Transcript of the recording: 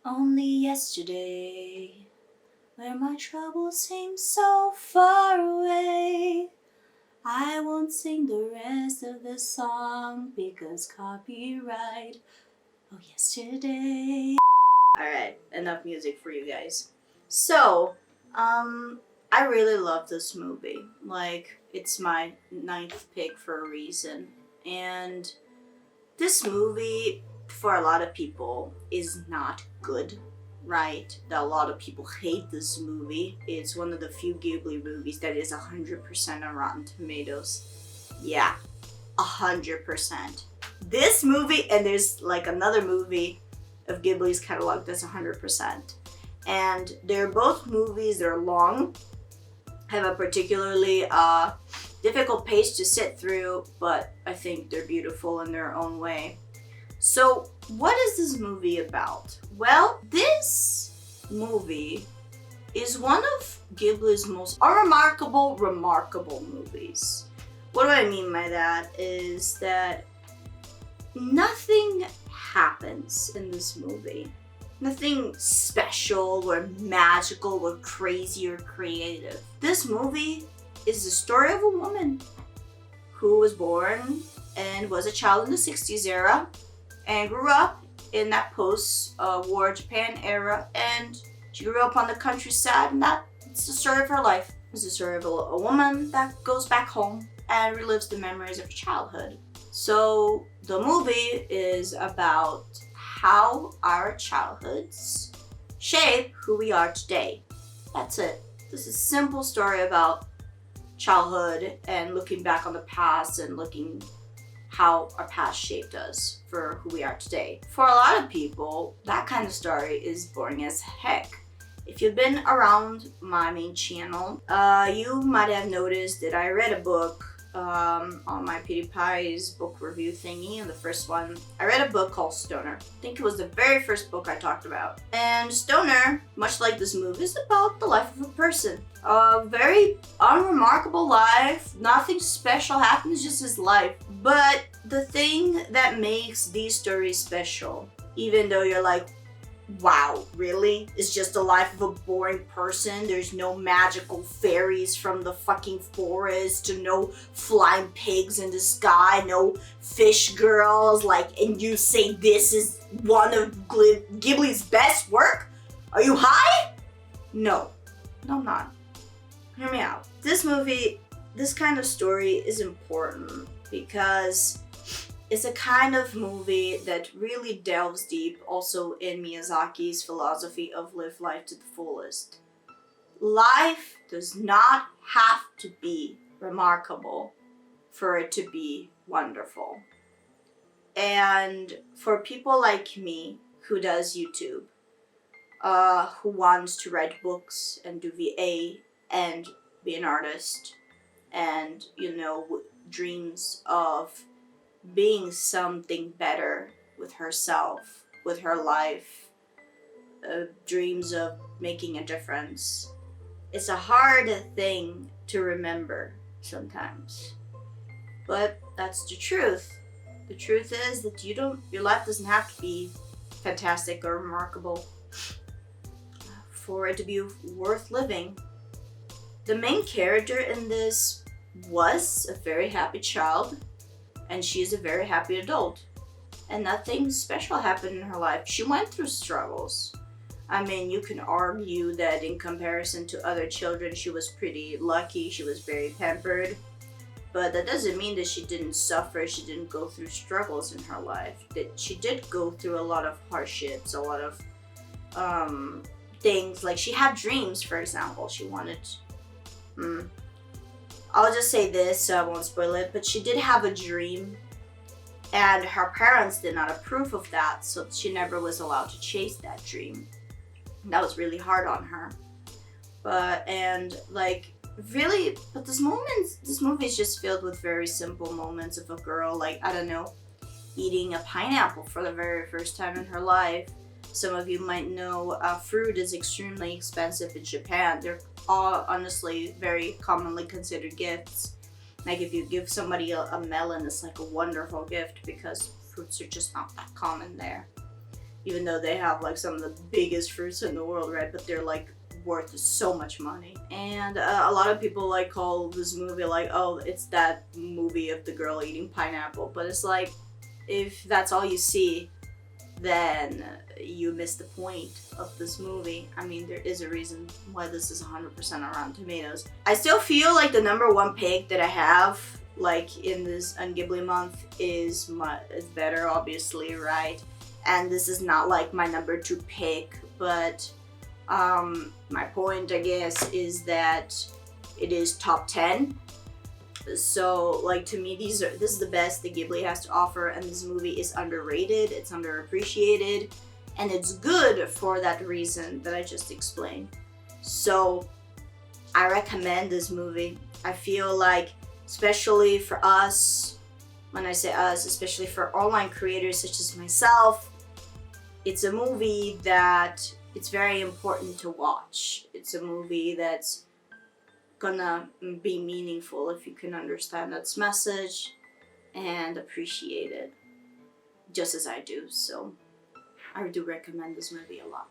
Only yesterday, where my troubles seem so far away. I won't sing the rest of the song because copyright. Oh, yesterday. Alright, enough music for you guys. So, I really love this movie. Like, it's my ninth pick for a reason. And this movie, for a lot of people, is not good, right? That a lot of people hate this movie. It's one of the few Ghibli movies that is 100% on Rotten Tomatoes. Yeah, 100%. This movie, and there's like another movie of Ghibli's catalog that's 100%. And they're both movies, they're long, have a particularly difficult pace to sit through, but I think they're beautiful in their own way. So, what is this movie about? Well, this movie is one of Ghibli's most remarkable movies. What do I mean by that is that nothing happens in this movie. Nothing special or magical or crazy or creative. This movie is the story of a woman who was born and was a child in the 60s era and grew up in that post-war Japan era, and she grew up on the countryside, and that's the story of her life. It's the story of a woman that goes back home and relives the memories of her childhood. So the movie is about how our childhoods shape who we are today. That's it. This is a simple story about childhood and looking back on the past and looking how our past shaped us for who we are today. For a lot of people, that kind of story is boring as heck. If you've been around my main channel, you might have noticed that I read a book on my PewDiePie's book review thingy, and the first one, I read a book called Stoner. I think it was the very first book I talked about. And Stoner, much like this movie, is about the life of a person. A very unremarkable life, nothing special happens, just his life. But the thing that makes these stories special, even though you're like, wow, really? It's just the life of a boring person. There's no magical fairies from the fucking forest, to no flying pigs in the sky, no fish girls, and you say this is one of Ghibli's best work? Are you high? No, I'm not. Hear me out. This movie, this kind of story is important because it's a kind of movie that really delves deep also in Miyazaki's philosophy of live life to the fullest. Life does not have to be remarkable for it to be wonderful. And for people like me who does YouTube, who wants to write books and do VA and be an artist and, dreams of being something better with herself, with her life, dreams of making a difference. It's a hard thing to remember sometimes, but that's the truth. The truth is that your life doesn't have to be fantastic or remarkable for it to be worth living. The main character in this was a very happy child, and she is a very happy adult. And nothing special happened in her life. She went through struggles. I mean, you can argue that in comparison to other children, she was pretty lucky. She was very pampered. But that doesn't mean that she didn't suffer. She didn't go through struggles in her life. That she did go through a lot of hardships, a lot of things. Like, she had dreams, for example. She wanted... I'll just say this, so I won't spoil it, but she did have a dream, and her parents did not approve of that, so she never was allowed to chase that dream. That was really hard on her. But this movie is just filled with very simple moments of a girl, eating a pineapple for the very first time in her life. Some of you might know fruit is extremely expensive in Japan. They're all honestly very commonly considered gifts. Like, if you give somebody a melon, it's like a wonderful gift because fruits are just not that common there. even though they have like some of the biggest fruits in the world, right? But they're like worth so much money. And a lot of people like call this movie like, oh, it's that movie of the girl eating pineapple. But it's like, if that's all you see, then you miss the point of this movie. I mean, there is a reason why this is 100% on Rotten Tomatoes. I still feel like the number one pick that I have, like in this Ghibli month, is better, obviously, right? And this is not like my number two pick, but my point, I guess, is that it is top 10. So, like, to me, this is the best that Ghibli has to offer, and this movie is underrated, it's underappreciated, and it's good for that reason that I just explained. So, I recommend this movie. I feel like, especially for us, when I say us, especially for online creators such as myself, it's a movie that it's very important to watch. It's a movie that's gonna be meaningful if you can understand its message and appreciate it just as I do. So I do recommend this movie a lot.